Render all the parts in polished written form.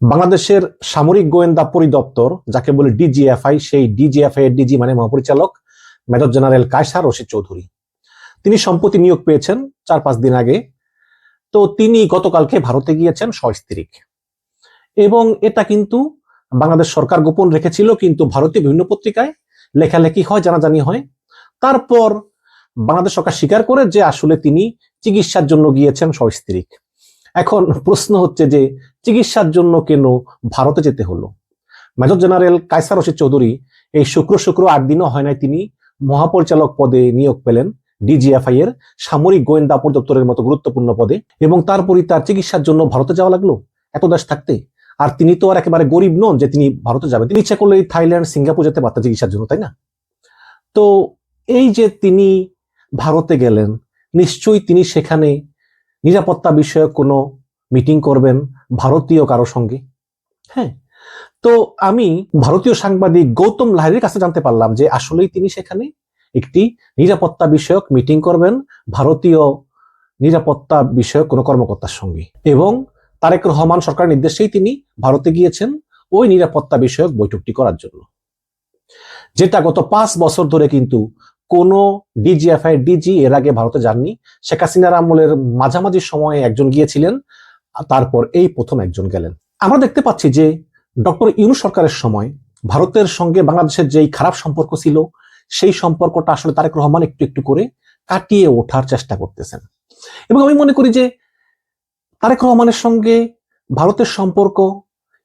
বাংলাদেশের সামরিক গোয়েন্দা পরিদপ্তর যাকে বলে ডিজিএফআই, সেই ডিজিএফআই এর ডিজি মানে মহাপরিচালক মেজর জেনারেল কায়সার রশিদ চৌধুরী, তিনি সম্প্রতি নিয়োগ পেয়েছেন 4-5 দিন আগে। তো তিনি গতকালকে ভারতে গিয়েছেন সস্ত্রীক, এবং এটা কিন্তু বাংলাদেশ সরকার গোপন রেখেছিল, কিন্তু ভারতীয় বিভিন্ন পত্রিকায় লেখালেখি হয়, জানাজানি হয়। তারপর বাংলাদেশ সরকার স্বীকার করে যে আসলে তিনি চিকিৎসার জন্য গিয়েছেন সস্ত্রীক। এখন প্রশ্ন হচ্ছে যে চিকিৎসার জন্য কেন ভারতে যেতে হলো? মেজর জেনারেল কায়সার রশিদ চৌধুরী এই শুক্র 8 দিনও হয় নাই তিনি মহাপরিচালক পদে নিয়োগ পেলেন ডিজিএফআই এর সামরিক গোয়েন্দা পরিদপ্তরের মতো গুরুত্বপূর্ণ পদে, এবং তারপরই তার চিকিৎসার জন্য ভারতে যাওয়া লাগলো এত দেশ থাকতে। আর তিনি তো আর একেবারে গরিব নন যে তিনি ভারতে যাবেন, তিনি ইচ্ছা করলে থাইল্যান্ড, সিঙ্গাপুর যেতে পারতেন চিকিৎসার জন্য, তাই না? তো এই যে তিনি ভারতে গেলেন, নিশ্চয়ই তিনি সেখানে নিরাপত্তা বিষয়ক কোনো মিটিং করবেন ভারতীয় কারো সঙ্গে। হ্যাঁ, তো আমি ভারতীয় সাংবাদিক গৌতম লাহিড়ীর কাছে জানতে পারলাম যে আসলেই তিনি সেখানে একটি নিরাপত্তা বিষয়ক মিটিং করবেন ভারতীয় নিরাপত্তা বিষয়ক কোনো কর্মকর্তার সঙ্গে, এবং তারেক রহমান সরকারের নির্দেশেই তিনি ভারতে গিয়েছেন ওই নিরাপত্তা বিষয়ক বৈঠকটি করার জন্য, যেটা গত 5 বছর ধরে কিন্তু কোন ডিজিএফআই ডিজি এর আগে ভারতে যাননি। শেখ হাসিনার আমলের মাঝামাঝি সময়ে একজন গিয়েছিলেন, তারপর এই প্রথম একজন গেলেন। আমরা দেখতে পাচ্ছি যে ডক্টর ইউনূস সরকারের সময় ভারতের সঙ্গে বাংলাদেশের যেই খারাপ সম্পর্ক ছিল, সেই সম্পর্কটা আসলে তারেক রহমান একটু একটু করে কাটিয়ে ওঠার চেষ্টা করতেছেন। এবং আমি মনে করি যে তারেক রহমানের সঙ্গে ভারতের সম্পর্ক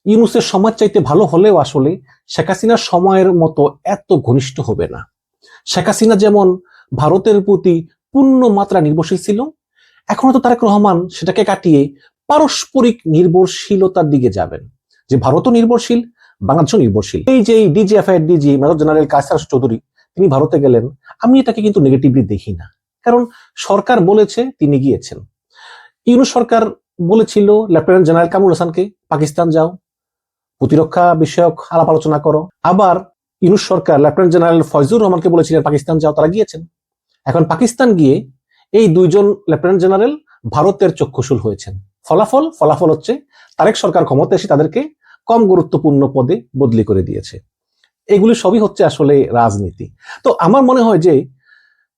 ইউনূসের সময় চাইতে ভালো হলেও আসলে শেখ হাসিনার সময়ের মতো এত ঘনিষ্ঠ হবে না। শেখ হাসিনা যেমন ভারতের প্রতি পূর্ণ মাত্রা নির্ভরশীল ছিল, এখনো তো তারেক রহমান সেটাকে কাটিয়ে পারস্পরিক নির্ভরশীলতার দিকে যাবেন, যে ভারতও নির্ভরশীল, বাংলাদেশও নির্ভরশীল। এই যে ডিজিএফআই এর DG major general Kaiser Chowdhury তিনি ভারতে গেলেন, আমি এটাকে কিন্তু নেগেটিভলি দেখি না, কারণ সরকার বলেছে তিনি গিয়েছেন। ইউনূস সরকার বলেছিল লেফটেন্যান্ট জেনারেল কামরুল হাসানকে পাকিস্তান যাও, প্রতিরক্ষা বিষয়ক আলাপ আলোচনা করো। আবার ইউনূস সরকার লেফটেন্যান্ট জেনারেল ফয়জুর রহমানকে বলেছিলেন পাকিস্তান যাও, তারা গিয়েছেন। এখন পাকিস্তান গিয়ে এই দুইজন লেফটেন্যান্ট জেনারেল ভারতের চক্ষুশূল হয়েছেন। ফলাফল হচ্ছে তারেক সরকার ক্ষমতা এসে তাদেরকে কম গুরুত্বপূর্ণ পদে বদলি করে দিয়েছে। এগুলি সবই হচ্ছে আসলে রাজনীতি। তো আমার মনে হয় যে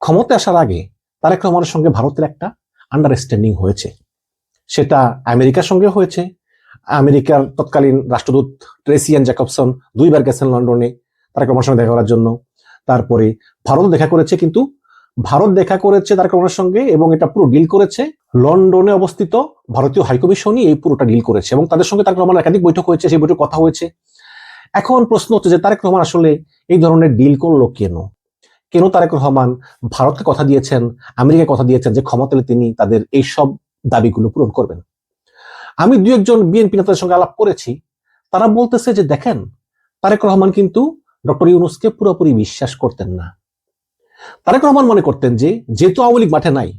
ক্ষমতা আসার আগে তারেক রহমানের সঙ্গে ভারতের একটা আন্ডারস্ট্যান্ডিং হয়েছে, সেটা আমেরিকার সঙ্গে হয়েছে। আমেরিকার তৎকালীন রাষ্ট্রদূত ট্রেসি অ্যান জ্যাকবসন 2 বার গেছেন লন্ডনে তারেক রহমানের সঙ্গে দেখা করার জন্য। তারপরে ভারত দেখা করেছে, কিন্তু ভারত দেখা করেছে তারেক রহমানের সঙ্গে, এবং এটা পুরো ডিল করেছে লন্ডনে অবস্থিত ভারতীয় হাইকমিশনই এই পুরোটা ডিল করেছে, এবং তাদের সঙ্গে তারেক রহমানের একাধিক বৈঠক হয়েছে, সেই বৈঠক কথা হয়েছে। এখন প্রশ্ন হচ্ছে যে তারেক রহমান আসলে এই ধরনের ডিল করলো কেন? কেন তারেক রহমান ভারতকে কথা দিয়েছেন, আমেরিকাকে কথা দিয়েছেন যে ক্ষমতা এলে তিনি তাদের এই সব দাবিগুলো পূরণ করবেন? আমি 2-1 বিএনপি নেতাদের সঙ্গে আলাপ করেছি, তারা বলতেছে যে দেখেন, তারেক রহমান কিন্তু ডক্টর ইউনূসকে পুরোপুরি বিশ্বাস করতেন না। তারেক রহমান মনে করতেন যে যেহেতু আওয়ামী লীগ মাঠে নাই,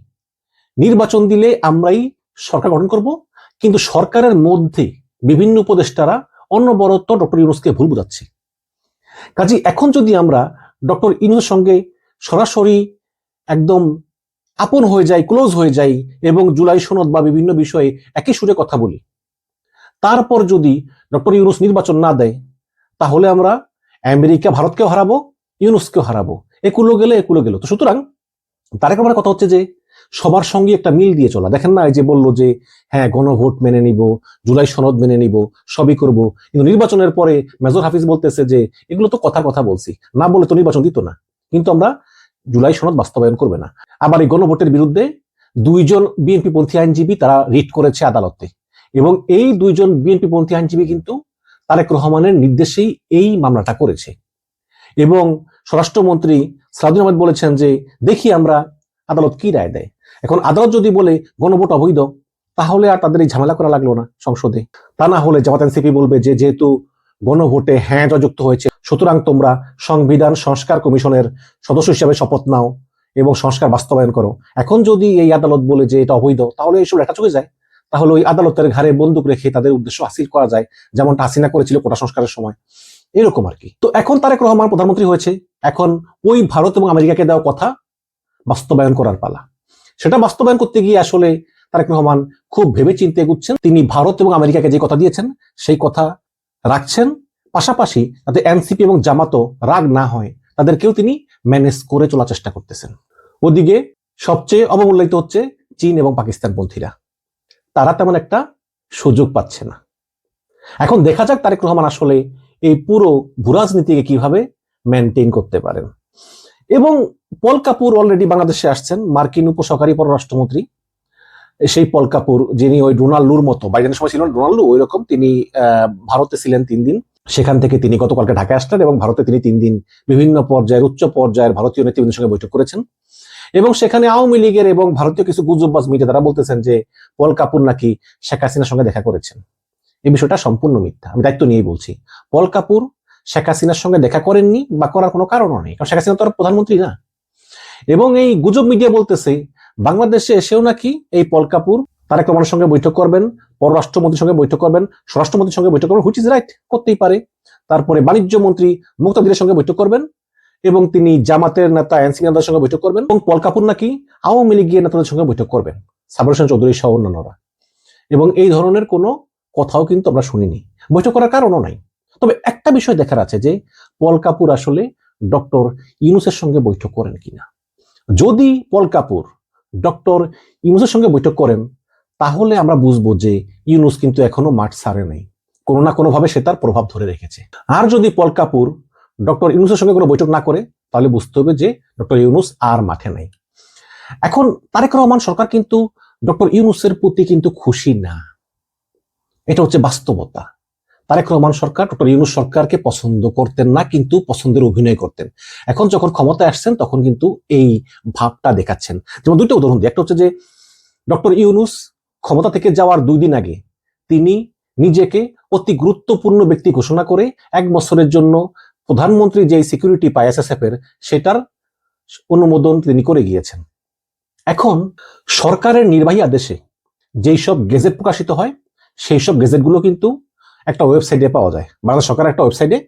নির্বাচন দিলে আমরাই সরকার গঠন করব, কিন্তু সরকারের মধ্যে বিভিন্ন উপদেষ্টারা অনবরত ডক্টর ইউনূসকে ভুল বুঝাচ্ছে। কাজে এখন যদি আমরা ডক্টর ইউনূসের সঙ্গে সরাসরি একদম আপন হয়ে যাই, ক্লোজ হয়ে যাই, এবং জুলাই সনদ বা বিভিন্ন বিষয়ে একই সুরে কথা বলি, তারপর যদি ডক্টর ইউনূস নির্বাচন না দেয়, তাহলে আমরা আমেরিকা ভারতকেও হারাবো, ইউনূসকেও হারাবো। একুলো গেল। তো সুতরাং তারেক রহমানের কথা হচ্ছে যে সবার সঙ্গে একটা মিল দিয়ে চলা। দেখেন না, এই যে বললো যে হ্যাঁ গণভোট মেনে নিব, জুলাই সনদ মেনে নিব, সবই করব, কিন্তু নির্বাচনের পরে মেজর হাফিজ বলতেছে যে এগুলো তো কথা বলছি, না বলে তো নির্বাচন দিত না, কিন্তু আমরা জুলাই সনদ বাস্তবায়ন করবে না। আবার এই গণভোটের বিরুদ্ধে 2 বিএনপি পন্থী আইনজীবী তারা রিট করেছে আদালতে, এবং এই 2 বিএনপি পন্থী আইনজীবী কিন্তু তারেক রহমানের নির্দেশেই এই মামলাটা করেছে। এবং স্বরাষ্ট্রমন্ত্রী সালাউদ্দিন আহমেদ বলেছেন যে দেখি আমরা আদালত কি রায় দেয়। এখন আদালত যদি বলে গণভোট অবৈধ, তাহলে আর তাদের এই ঝামেলা করা লাগলো না সংসদে। তা না হলে জামাত এনসিপি বলবে যে যেহেতু গণভোটে হ্যাঁ যুক্ত হয়েছে, সুতরাং তোমরা সংবিধান সংস্কার কমিশনের সদস্য হিসেবে শপথ নাও এবং সংস্কার বাস্তবায়ন করো। এখন যদি এই আদালত বলে যে এটা অবৈধ, তাহলে এইসব লেখা চলে যায়, তাহলে ওই আদালতের ঘাড়ে বন্দুক রেখে তাদের উদ্দেশ্য হাসিল করা যায়, যেমনটা হাসিনা করেছিল কোটা সংস্কারের সময়, এরকম আর কি। তো এখন তারেক রহমান প্রধানমন্ত্রী হয়েছে, এখন ওই ভারত এবং আমেরিকাকে দেওয়া কথা বাস্তবায়ন করার পালা। সেটা বাস্তবায়ন করতে গিয়ে আসলে তারেক রহমান খুব ভেবেচিন্তে এগুচ্ছেন। তিনি ভারত এবং আমেরিকাকে যে কথা দিয়েছেন সেই কথা রাখছেন, পাশাপাশি যাতে এনসিপি এবং জামাতও রাগ না হয় তাদেরকেও তিনি ম্যানেজ করে চলার চেষ্টা করতেছেন। ওদিকে সবচেয়ে অবমূল্যায়িত হচ্ছে চীন এবং পাকিস্তান পন্থীরা, তারা তেমন একটা সুযোগ পাচ্ছে না। এখন দেখা যাক তারেক রহমান আসলে এই পুরো ভূরাজনীতিকে কিভাবে মেনটেন করতে পারেন। এবং পল কাপুর অলরেডি বাংলাদেশে আসছেন, মার্কিন উপসহকারী পররাষ্ট্রমন্ত্রী। সেই পল কাপুর, যিনি ওই ডোনাল্ড লুর মতো, বাইডেনের সময় ছিলেন ডোনাল্ড লু, ওই রকম তিনি ভারতে ছিলেন 3 দিন। সেখান থেকে তিনি গতকালকে ঢাকায় আসলেন এবং ভারতে তিনি 3 দিন বিভিন্ন পর্যায়ের, উচ্চ পর্যায়ের ভারতীয় নেতৃবৃন্দের সঙ্গে বৈঠক করেছেন। এবং সেখানে আওয়ামী লীগের এবং ভারতীয় কিছু গুজববাজ মিডিয়া তারা বলতেছেন যে পল কাপুর নাকি শেখ হাসিনার সঙ্গে দেখা করেছেন। এই বিষয়টা সম্পূর্ণ মিথ্যা, আমি দায়িত্ব নিয়েই বলছি। পল কাপুর শেখ হাসিনার সঙ্গে দেখা করেননি বা করার কোনো কারণও নেই, কারণ শেখ হাসিনা তো আর প্রধানমন্ত্রী না। এবং এই গুজব মিডিয়া বলতেছে বাংলাদেশে এসেও নাকি এই পল কাপুর তারেক রহমানের সঙ্গে বৈঠক করবেন, পররাষ্ট্রমন্ত্রীর সঙ্গে বৈঠক করবেন, স্বরাষ্ট্রমন্ত্রীর সঙ্গে বৈঠক করবেন, হুইচ ইজ রাইট, করতেই পারে। তারপরে বাণিজ্য মন্ত্রী মুক্তাদিরের সঙ্গে বৈঠক করবেন এবং তিনি জামাতের নেতা এনসিপি নেতাদের সঙ্গে বৈঠক করবেন। এবং পল কাপুর নাকি আওয়ামী লীগের নেতাদের সঙ্গে বৈঠক করবেন, সাবর হোসেন চৌধুরী সহ অন্যান্যরা। এবং এই ধরনের কোনো কথাও কিন্তু আমরা শুনিনি, বৈঠক করার কারণও নাই। তবে একটা বিষয় দেখার আছে যে পল কাপুর আসলে ডক্টর ইউনূসের সঙ্গে বৈঠক করেন কিনা। যদি পল কাপুর ডক্টর ইউনূসের সঙ্গে বৈঠক করেন তাহলে আমরা বুঝবো যে ইউনূস কিন্তু এখনো মাঠ ছাড়ে নাই, কোনো না কোনো ভাবে সে তার প্রভাব ধরে রেখেছে। আর যদি পল কাপুর ডক্টর ইউনূসের সঙ্গে কোনো বৈঠক না করে তাহলে বুঝতে হবে যে ডক্টর ইউনূস আর মাঠে নাই। এখন তারেক রহমান সরকার কিন্তু ডক্টর ইউনূসের প্রতি কিন্তু খুশি না, এটা হচ্ছে বাস্তবতা। তারেক রহমান সরকার ডক্টর ইউনূস সরকারকে পছন্দ করতেন না, কিন্তু পছন্দের অভিনয় করতেন। এখন যখন ক্ষমতায় আসছেন তখন কিন্তু এই ভাবটা দেখাচ্ছেন। যেমন 2টা উদাহরণ দিই। একটা হচ্ছে যে ডক্টর ইউনূস ক্ষমতা থেকে যাওয়ার 2 দিন আগে তিনি নিজেকে অতি গুরুত্বপূর্ণ ব্যক্তি ঘোষণা করে 1 বছরের জন্য প্রধানমন্ত্রী যে সিকিউরিটি পায় এসএসএফ এর, সেটার অনুমোদন তিনি করে গিয়েছেন। এখন সরকারের নির্বাহী আদেশে যেই সব গেজেট প্রকাশিত হয় সেই সব গেজেটগুলো কিন্তু একটা ওয়েবসাইটে পাওয়া যায়, বাংলাদেশ সরকারের একটা ওয়েবসাইটে।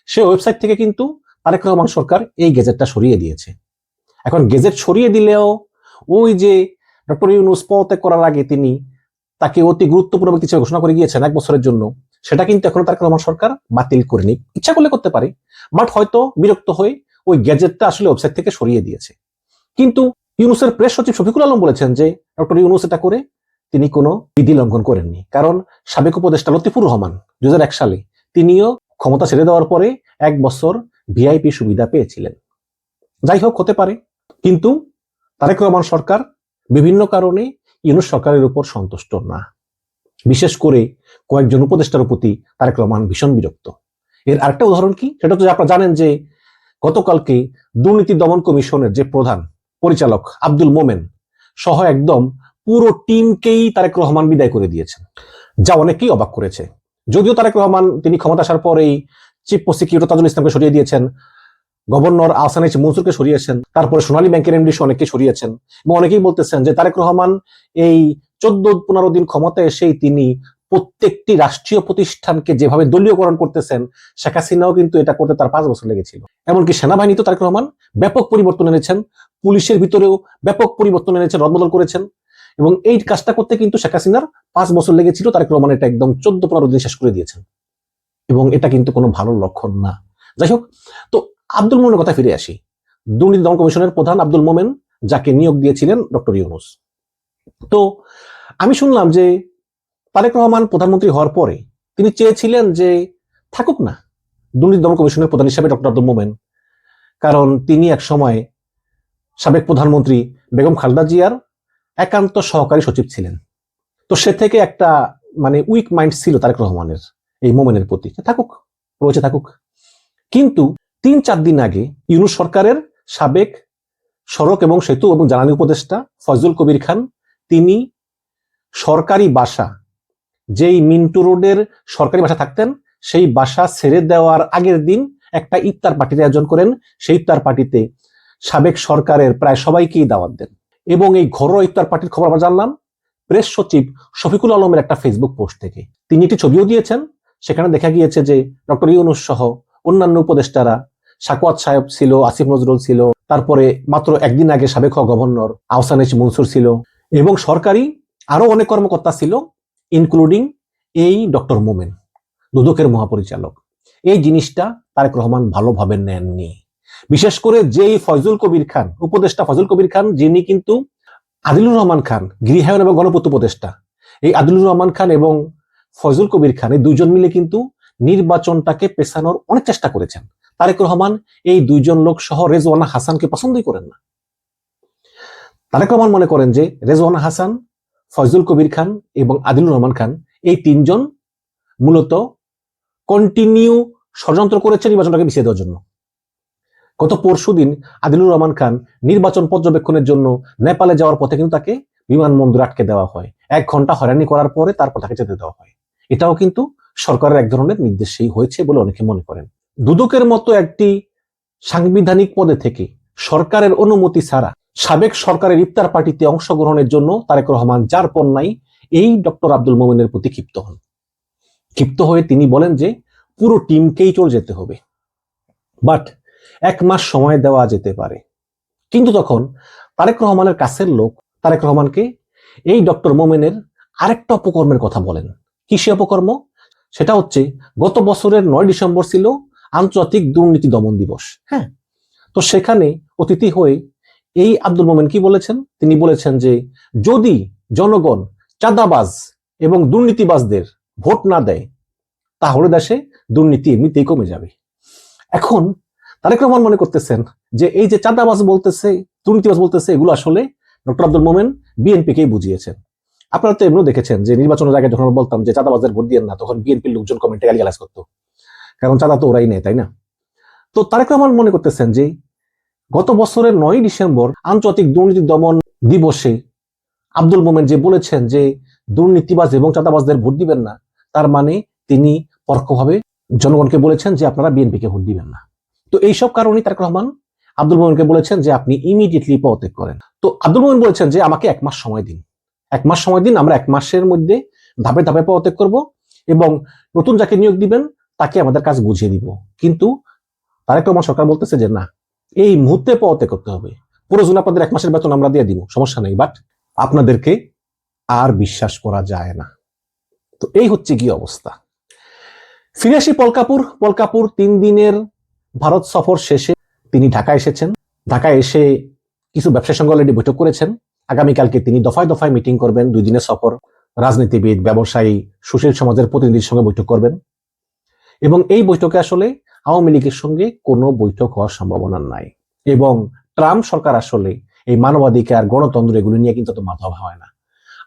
সেই ওয়েবসাইট থেকে কিন্তু তারেক রহমান সরকার এই গেজেটটা সরিয়ে দিয়েছে। এখন গেজেট সরিয়ে দিলেও ওই যে ডক্টর ইউনূস পদত্যাগ করার আগে তিনি তাকে অতি গুরুত্বপূর্ণ ব্যক্তি হিসেবে ঘোষণা করে গিয়েছেন 1 বছরের জন্য, সেটা কিন্তু এখনো তারেক রহমান সরকার বাতিল করেনি। ইচ্ছা করলে করতে পারে, বাট হয়তো বিরক্ত হয়ে ওই গেজেটটা আসলে ওয়েবসাইট থেকে সরিয়ে দিয়েছে। কিন্তু ইউনূসের প্রেস সচিব শফিকুল আলম বলেছেন যে ডক্টর ইউনূস এটা করে তিনি কোনো বিধি লঙ্ঘন করেননি, কারণ সাবেক উপদেষ্টা লতিফুর রহমান 2001 সালে তিনিও ক্ষমতা ছেড়ে দেওয়ার পরে 1 বছর ভিআইপি সুবিধা পেয়েছিলেন। যাই হোক, হতে পারে। কিন্তু তারেক রহমান সরকার বিভিন্ন কারণে ইউনূস সরকারের উপর সন্তুষ্ট না, বিশেষ করে কয়েকজন উপদেষ্টার প্রতি তারেক রহমান ভীষণ বিরক্ত। এর আরেকটা উদাহরণ কি, সেটা হচ্ছে আপনারা জানেন যে গতকালকে দুর্নীতি দমন কমিশনের যে প্রধান পরিচালক আব্দুল মোমেন সহ একদম পুরো টিমকেই তারেক রহমান বিদায় করে দিয়েছেন, যা অনেকেই অবাক করেছে। যদিও তারেক রহমান তিনি ক্ষমতা আসার পরেই চিফ প্রসিকিউটর তাজুল ইসলামকে সরিয়ে দিয়েছেন, গভর্নর আহসান এইচ মনসুরকে সরিয়েছেন, তারপরে সোনালী ব্যাংকের এমডি অনেকে সরিয়েছেন। এবং অনেকেই বলতেছেন যে তারেক রহমান এই 14-15 দিন ক্ষমতায় এসেই তিনি প্রত্যেকটি রাষ্ট্রীয় প্রতিষ্ঠানকে যেভাবে দলীয়করণ করতেছেন, শেখ হাসিনাও কিন্তু এটা করতে তার 5 বছর লেগেছিল। এমনকি সেনাবাহিনী তো তারেক রহমান ব্যাপক পরিবর্তন এনেছেন, পুলিশের ভিতরেও ব্যাপক পরিবর্তন এনেছেন, রদবদল করেছেন। এবং এই কাজটা করতে কিন্তু শেখ হাসিনার 5 বছর লেগেছিল, তারেক রহমান এটা একদম 14-15 দিন শেষ করে দিয়েছেন। এবং এটা কিন্তু কোনো ভালো লক্ষণ না। যাই হোক, তো আব্দুল মোমেনের কথা ফিরে আসি। দুর্নীতি দমন কমিশনের প্রধান আব্দুল মোমেন, যাকে নিয়োগ দিয়েছিলেন ডক্টর ইউনূস। তো আমি শুনলাম যে তারেক রহমান প্রধানমন্ত্রী হওয়ার পরে তিনি চেয়েছিলেন যে থাকুক না দুর্নীতি দমন কমিশনের প্রধান হিসেবে ডক্টর আব্দুল মোমেন, কারণ তিনি এক সময় সাবেক প্রধানমন্ত্রী বেগম খালেদা জিয়ার একান্ত সহকারী সচিব ছিলেন। তো সে থেকে একটা উইক মাইন্ড ছিল তারেক রহমানের এই মোমেনের প্রতি, থাকুক, রয়েছে থাকুক। কিন্তু 3-4 দিন আগে ইউনূস সরকারের সাবেক সড়ক এবং সেতু এবং জ্বালানি উপদেষ্টা ফয়জুল কবির খান, তিনি সরকারি বাসা, যেই মিন্টু রোডের সরকারি বাসা থাকতেন, সেই বাসা ছেড়ে দেওয়ার আগের দিন একটা ইফতার পার্টির আয়োজন করেন। সেই ইফতার পার্টিতে সাবেক সরকারের প্রায় সবাইকেই দাওয়াত দেন। এবং এই ঘরোয়া ইফতার পার্টির খবর আমরা জানলাম প্রেস সচিব শফিকুল আলমের একটা ফেসবুক পোস্ট থেকে। তিনি একটি ছবিও দিয়েছেন, সেখানে দেখা গিয়েছে যে ডক্টর ইউনূস সহ অন্যান্য উপদেষ্টারা, সাকওয়াত সাহেব ছিল, আসিফ নজরুল ছিল, তারপরে মাত্র 1 দিন আগে সাবেক গভর্নর আহসান এইচ মনসুর ছিল, এবং সরকারি আরো অনেক কর্মকর্তা ছিল, ইনক্লুডিং এই ডক্টর মোমেন, দুদকের মহাপরিচালক। এই জিনিসটা তারেক রহমান ভালোভাবে নেননি। বিশেষ করে যেই ফয়জুল কবির খান, উপদেষ্টা ফয়জুল কবির খান, যিনি কিন্তু আদিলুর রহমান খান, গৃহায়ন এবং গণপূর্ত উপদেষ্টা, এই আদিলুর রহমান খান এবং ফয়জুল কবির খান এই দুইজন মিলে কিন্তু নির্বাচনটাকে পেছানোর অনেক চেষ্টা করেছেন। তারেক রহমান এই দুইজন লোক সহ রেজওয়ানা হাসানকে পছন্দই করেন না। তারেক রহমান মনে করেন যে রেজওয়ানা হাসান, ফয়জুল কবির খান এবং আদিলুর রহমান খান এই তিনজন মূলত কন্টিনিউ ষড়যন্ত্র করেছে নির্বাচনটাকে পিছিয়ে দেওয়ার জন্য। গত পরশুদিন আদিলুর রহমান খান নির্বাচন পর্যবেক্ষণের জন্য নেপালে যাওয়ার পথে কিন্তু তাকে বিমানবন্দরে আটকে দেওয়া হয়। 1 ঘন্টা হয়রানি করার পরে তারপর তাকে যেতে দেওয়া হয়। এটাও কিন্তু সরকারের এক ধরনের নির্দেশেই হয়েছে বলে অনেকে মনে করেন। দুদকের মতো একটি সাংবিধানিক পদে থেকে সরকারের অনুমতি ছাড়া সাবেক সরকারের ইফতার পার্টিতে অংশগ্রহণের জন্য তারেক রহমান যার পণ্যায় এই ডক্টর আব্দুল মোমেনের প্রতি ক্ষিপ্ত হন। ক্ষিপ্ত হয়ে তিনি বলেন যে পুরো টিমকেই চলে যেতে হবে, বাট 1 মাস সময় দেওয়া যেতে পারে। কিন্তু তখন তারেক রহমানের কাছের লোক তারেক রহমানকে এই ডক্টর মোমেনের আরেকটা অপকর্মের কথা বলেন। কি সে অপকর্ম? সেটা হচ্ছে গত বছরের 9 ডিসেম্বর ছিল আন্তর্জাতিক দুর্নীতি দমন দিবস। হ্যাঁ, তো সেখানে অতিথি হয়ে এই আব্দুল মোমেন কি বলেছেন? তিনি বলেছেন যে যদি জনগণ চাঁদাবাজ এবং দুর্নীতিবাজদের ভোট না দেয় তাহলে দেশে দুর্নীতি এমনিতেই কমে যাবে। এখন তারেক রহমান মনে করতেছেন যে এই যে চাঁদাবাজ বলতেছে, দুর্নীতিবাজ বলতেছে, এগুলো আসলে ডক্টর আব্দুল মোমেন বিএনপিকেই বুঝিয়েছেন। আপনারা তো এমনিও দেখেছেন যে নির্বাচনের আগে যখন বলতাম যে চাঁদাবাজদের ভোট দিয়ে না, তখন বিএনপির লোকজন কমেন্টে গালিগালাজ করতো, কারণ চাঁদা তো ওরাই নেয়, তাই না? তো তারেক রহমান মনে করতেছেন যে গত বছরের 9 ডিসেম্বর আন্তর্জাতিক দুর্নীতি দমন দিবসে আব্দুল মোমেন যে বলেছেন যে দুর্নীতিবাজ এবং চাঁদাবাজদের ভোট দিবেন না, তার মানে তিনি পরোক্ষভাবে জনগণকে বলেছেন যে আপনারা বিএনপিকে ভোট দিবেন না। তো এইসব কারণেই তারেক রহমান আব্দুল মোমেনকে বলেছেন যে আপনি ইমিডিয়েটলি পদত্যাগ করেন। তো আব্দুল মোমেন বলেছেন যে আমাকে 1 মাস সময় দিন, 1 মাস সময় দিন, আমরা 1 মাসের মধ্যে ধাপে ধাপে পদত্যাগ করব এবং নতুন যাকে নিয়োগ দিবেন তাকে আমাদের কাজ বুঝিয়ে দিব। কিন্তু তারেক রহমান সরকার বলতেছে যে না, এই মুহূর্তে পদত্যাগ করতে হবে, প্রয়োজন আপনাদের 1 মাসের বেতন আমরা দিয়ে দিব, সমস্যা নেই, বাট আপনাদেরকে আর বিশ্বাস করা যায় না। তো এই হচ্ছে কি অবস্থা। ফিরে আসি পলকাপুর 3 দিনের ভারত সফর শেষে তিনি ঢাকা এসেছেন। ঢাকায় এসে কিছু ব্যবসায়ীর সঙ্গে অলরেডি বৈঠক করেছেন। আগামীকালকে তিনি দফায় দফায় মিটিং করবেন, 2 দিনের সফর। রাজনীতিবিদ, ব্যবসায়ী, সুশীল সমাজের প্রতিনিধির সঙ্গে বৈঠক করবেন এবং এই বৈঠকে আসলে আওয়ামী লীগের সঙ্গে কোনো বৈঠক হওয়ার সম্ভাবনা নাই। এবং ট্রাম্প সরকার আসলে এই মানবাধিকার, গণতন্ত্র এগুলো নিয়ে কিন্তু তো মাথা হয় না।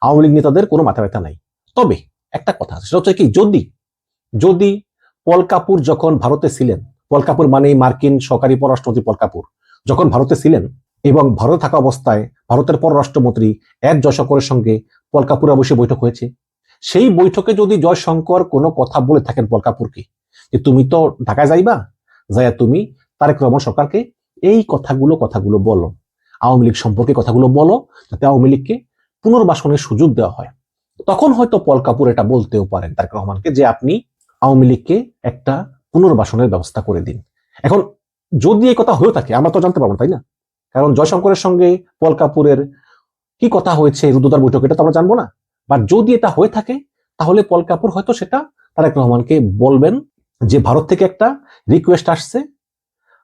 আওয়ামী লীগ নেতাদের কোনো মাথা ব্যথা নাই। তবে একটা কথা আছে, সেটা হচ্ছে কি, যদি পল কাপুর যখন ভারতে ছিলেন, পল কাপুর মানে মার্কিন সহকারী পররাষ্ট্রমন্ত্রী পল কাপুর যখন ভারতে ছিলেন এবং ভারতে থাকা অবস্থায় ভারতের পররাষ্ট্রমন্ত্রী এস জয়শঙ্করের সঙ্গে পল কাপুর অবশ্যই বৈঠক হয়েছে। সেই বৈঠকে যদি জয়শঙ্কর কোনো কথা বলে থাকেন পল কাপুরকে যে তুমি তো ঢাকায় যাইবা, যাইয়া তুমি তারেক রহমান সরকারকে এই কথাগুলো বলো, আওয়ামী লীগ সম্পর্কে কথাগুলো বলো, যাতে আওয়ামী লীগকে পুনর্বাসনের সুযোগ দেওয়া হয়, তখন হয়তো পল কাপুর এটা বলতেও পারেন তারেক রহমানকে যে আপনি আওয়ামী লীগকে একটা পুনর্বাসনের ব্যবস্থা করে দিন। এখন যদি এই কথা হয়ে থাকে আমরা তো জানতে পারবো, তাই না? কারণ জয়শঙ্করের সঙ্গে পল কাপুরের কি কথা হয়েছে রুদ্ধদ্বার বৈঠক, এটা তো আমরা জানবো না। বাট যদি এটা হয়ে থাকে তাহলে পল কাপুর হয়তো সেটা তারেক রহমানকে বলবেন যে ভারত থেকে একটা রিকোয়েস্ট আসছে,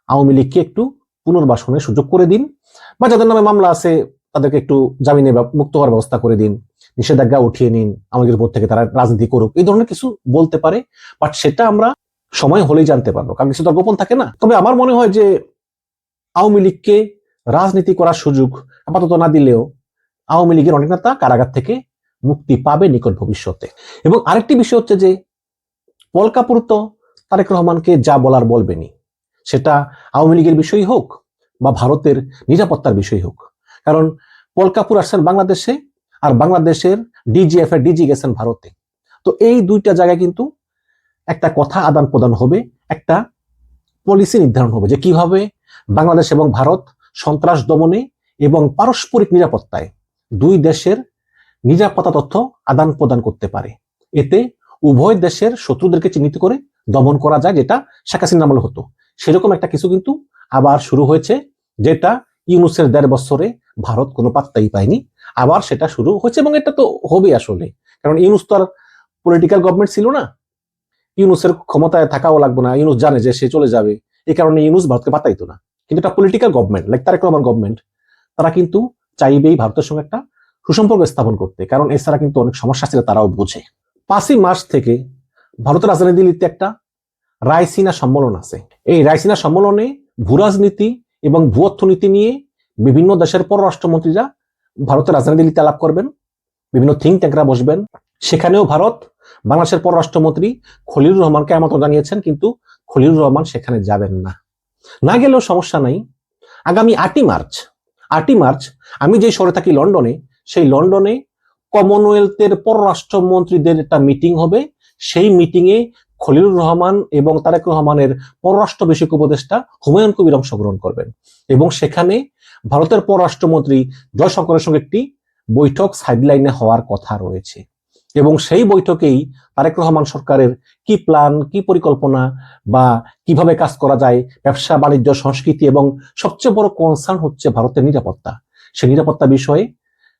আওয়ামী লীগকে একটু পুনর্বাসনের সুযোগ করে দিন, বা যাদের নামে মামলা আছে তাদেরকে একটু জামিনে মুক্ত হওয়ার ব্যবস্থা করে দিন, নিষেধাজ্ঞা উঠিয়ে নিন, আওয়ামী লীগের উপর থেকে তারা রাজনীতি করুক, এই ধরনের কিছু বলতে পারে। বাট সেটা আমরা সময় হলেই জানতে পারবো, কারণ কিছু তো গোপন থাকে না। তবে আমার মনে হয় যে আওয়ামী লীগকে রাজনীতি করার সুযোগ আপাতত না দিলেও আওয়ামী লীগের অনেক নেতা কারাগার থেকে মুক্তি পাবে নিকট ভবিষ্যতে। এবং আরেকটি বিষয় হচ্ছে যে পল কাপুর তো তারেক রহমানকে যা বলার বলবেনি, সেটা আওয়ামী লীগের বিষয় হোক বা ভারতের নিরাপত্তার বিষয় হোক। কারণ পল কাপুর আসছেন বাংলাদেশে, আর বাংলাদেশের ডিজিএফ এর ডিজি গেছেন ভারতে। তো এই দুইটা জায়গায় কিন্তু একটা কথা আদান প্রদান হবে, একটা পলিসি নির্ধারণ হবে যে কিভাবে বাংলাদেশ এবং ভারত সন্ত্রাস দমনে এবং পারস্পরিক নিরাপত্তায় 2 দেশের নিরাপত্তা তথ্য আদান প্রদান করতে পারে। এতে উভয় দেশের শত্রুদেরকে চিহ্নিত করে দমন করা যায়, যেটা শেখ হাসিনার আমলে হতো। সেরকম একটা কিছু কিন্তু আবার শুরু হয়েছে, যেটা ইউনূসের 1.5 বছরে ভারত কোনো পাত্তাই পায়নি। আবার সেটা শুরু হয়েছে এবং এটা তো হবে আসলে, কারণ ইউনূস তো আর পলিটিক্যাল গভর্নমেন্ট ছিল না। ইউনূসের ক্ষমতায় থাকাও লাগবে না, ইউনূস জানে যে সে চলে যাবে, এই কারণে ইউনূস ভারতকে পাত্তাইতো না। কিন্তু এটা political government like Tarique Rahman government, তারা কিন্তু চাইবেই ভারতের সঙ্গে একটা সুসম্পর্ক স্থাপন করতে, কারণ এছাড়া কিন্তু অনেক সমস্যা ছিল তারাও বোঝে। 5ই মার্চ থেকে ভারতের রাজধানী দিল্লিতে একটা রায়সিনা সম্মেলন আছে। এই রায়সিনা সম্মেলনে ভূরাজনীতি এবং ভূ অর্থনীতি নিয়ে বিভিন্ন দেশের পররাষ্ট্রমন্ত্রীরা ভারতের রাজধানী দিল্লিতে আলাপ করবেন, বিভিন্ন থিঙ্ক ট্যাঙ্করা বসবেন। সেখানেও ভারত বাংলাদেশের পররাষ্ট্রমন্ত্রী খলিলুর রহমানকে আমন্ত্রণ জানিয়েছেন, কিন্তু খলিলুর রহমান সেখানে যাবেন না। না গেলেও সমস্যা নাই, আগামী 8ই মার্চ আমি যে শহরে থাকি লন্ডনে, সেই লন্ডনে কমনওয়েলথের পররাষ্ট্রমন্ত্রীদের একটা মিটিং হবে। সেই মিটিংয়ে খলিলুর রহমান এবং তারেক রহমানের পররাষ্ট্র বিষয়ক উপদেষ্টা হুমায়ুন কবির অংশগ্রহণ করবেন এবং সেখানে ভারতের পররাষ্ট্রমন্ত্রী জয়শঙ্করের সঙ্গে একটি বৈঠক সাইডলাইনে হওয়ার কথা রয়েছে এবং সেই বৈঠকেই তারেক রহমান সরকারের কি প্ল্যান, কি পরিকল্পনা বা কিভাবে কাজ করা যায়, ব্যবসা বাণিজ্য, সংস্কৃতি এবং সবচেয়ে বড় কনসার্ন হচ্ছে ভারতের নিরাপত্তা, সেই নিরাপত্তা বিষয়ে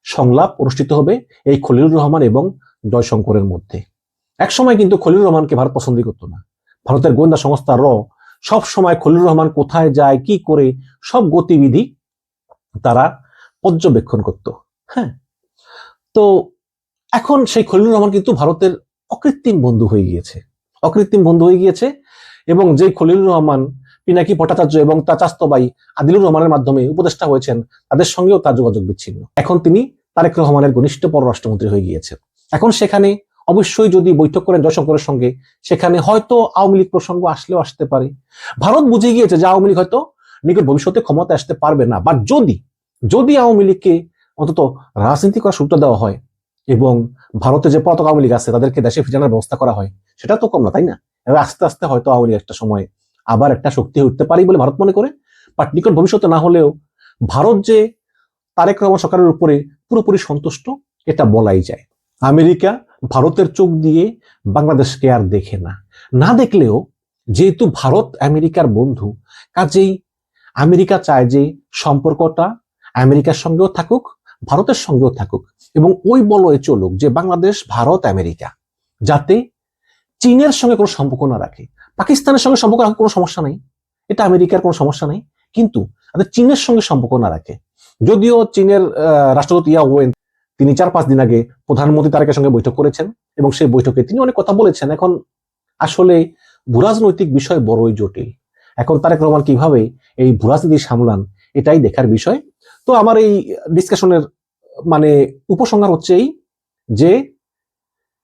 সংলাপ অনুষ্ঠিত হবে এই খলিলুর রহমান এবং জয়শঙ্করের মধ্যে। এক সময় কিন্তু খলিলুর রহমানকে ভারত পছন্দই করতো না। ভারতের গোয়েন্দা সংস্থা সব সময় খলিলুর রহমান কোথায় যায়, কি করে, সব গতিবিধি তারা পর্যবেক্ষণ করত। হ্যাঁ, তো এখন সেই খলিলুর রহমান কিন্তু ভারতের অকৃত্রিম বন্ধু হয়ে গিয়েছে এবং যে খলিলুর রহমান পিনাকি ভট্টাচার্য এবং তার চাচাতো ভাই আদিলুর রহমানের মাধ্যমে উপদেষ্টা হয়েছেন, তাদের সঙ্গেও তার যোগাযোগ বিচ্ছিন্ন। এখন তিনি তারেক রহমানের ঘনিষ্ঠ পররাষ্ট্রমন্ত্রী হয়ে গিয়েছেন। এখন সেখানে অবশ্যই যদি বৈঠক করেন জয়শঙ্করের সঙ্গে, সেখানে হয়তো আওয়ামী লীগ প্রসঙ্গ আসলেও আসতে পারে। ভারত বুঝে গিয়েছে যে আওয়ামী লীগ হয়তো নিকট ভবিষ্যতে ক্ষমতা আসতে পারবে না, বাট যদি আওয়ামী লীগকে অন্তত রাজনীতি করার সুযোগ দেওয়া হয় এবং ভারতে যে পলাতক আওয়ামী লীগ আছে তাদেরকে দেশে ফিরানোর ব্যবস্থা করা হয়, সেটা তো কম না, তাই না? এবার আস্তে আস্তে হয়তো আওয়ামী লীগ একটা সময় আবার একটা শক্তি উঠতে পারি বলে ভারত মনে করে, বাট নিকট ভবিষ্যতে না হলেও ভারত যে তারেক রহমান সরকারের উপরে পুরোপুরি সন্তুষ্ট এটা বলাই যায়। আমেরিকা ভারতের চোখ দিয়ে বাংলাদেশকে আর দেখে না, না দেখলেও যেহেতু ভারত আমেরিকার বন্ধু, কাজেই আমেরিকা চায় যে সম্পর্কটা আমেরিকার সঙ্গেও থাকুক, ভারতের সঙ্গেও থাকুক এবং ওই বলয়ে চলুক যে বাংলাদেশ, ভারত, আমেরিকা যাতে চীনের সঙ্গে কোনো সম্পর্ক না রাখে। পাকিস্তানের সঙ্গে সম্পর্ক রাখার কোনো সমস্যা নেই, এটা আমেরিকার কোনো সমস্যা নেই, কিন্তু চীনের সঙ্গে সম্পর্ক না রাখে। যদিও চীনের রাষ্ট্রদূত ইয়া ওয়েন তিনি 4-5 দিন আগে প্রধানমন্ত্রী তারেকের সঙ্গে বৈঠক করেছেন এবং সেই বৈঠকে তিনি অনেক কথা বলেছেন। এখন আসলে ভূরাজনৈতিক বিষয় বড়ই জটিল। এখন তারেক রহমান কিভাবে এই ভূরাজনীতি সামলান এটাই দেখার বিষয়। তো আমার এই ডিসকাশনের উপসংহার হচ্ছে এই যে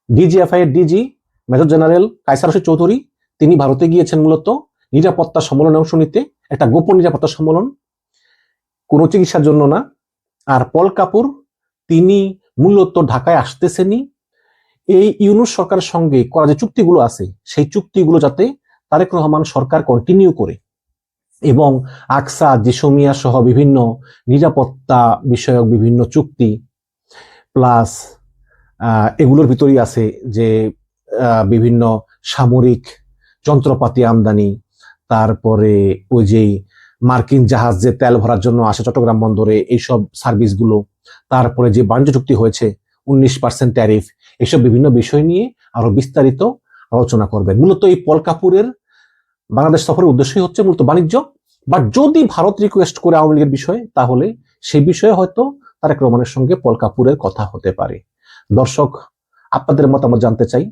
ডিজিএফআই এর DG major general Kaiser Rashid Chowdhury তিনি ভারতে গিয়েছেন মূলত নিরাপত্তা সম্মেলনে অংশ নিতে, একটা গোপন নিরাপত্তা সম্মেলন, কোনো চিকিৎসার জন্য না। আর পল কাপুর তিনি মূলত ঢাকায় আসতেছেনই এই ইউনূস সরকারের সঙ্গে করা যে চুক্তিগুলো আছে সেই চুক্তিগুলো যাতে তারেক রহমান সরকার কন্টিনিউ করে এবং আকসা, জিসমিয়া সহ বিভিন্ন নিরাপত্তা বিষয়ক বিভিন্ন চুক্তি প্লাস এগুলোর ভিতরেই আছে যে বিভিন্ন সামরিক যন্ত্রপাতি আমদানি, তারপরে ওই যে মার্কিন জাহাজ যে তেল ভরার জন্য আসে চট্টগ্রাম বন্দরে, এইসব সার্ভিসগুলো, তারপরে যে বাণিজ্য চুক্তি হয়েছে 19% ট্যারিফ, এসব বিভিন্ন বিষয় নিয়ে আরো বিস্তারিত আলোচনা করবেন। মূলত এই পল কাপুরের বাংলাদেশ সফরের উদ্দেশ্যই হচ্ছে মূলত বাণিজ্য, বাট যদি ভারত রিকোয়েস্ট করে আওয়ামী লীগের বিষয়ে তাহলে সেই বিষয়ে হয়তো তারেক রহমানের সঙ্গে পল কাপুরের কথা হতে পারে। দর্শক, আপনাদের মতামত জানতে চাই।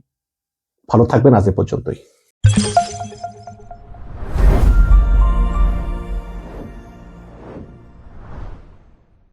ভালো থাকবেন, আজ এ পর্যন্তই।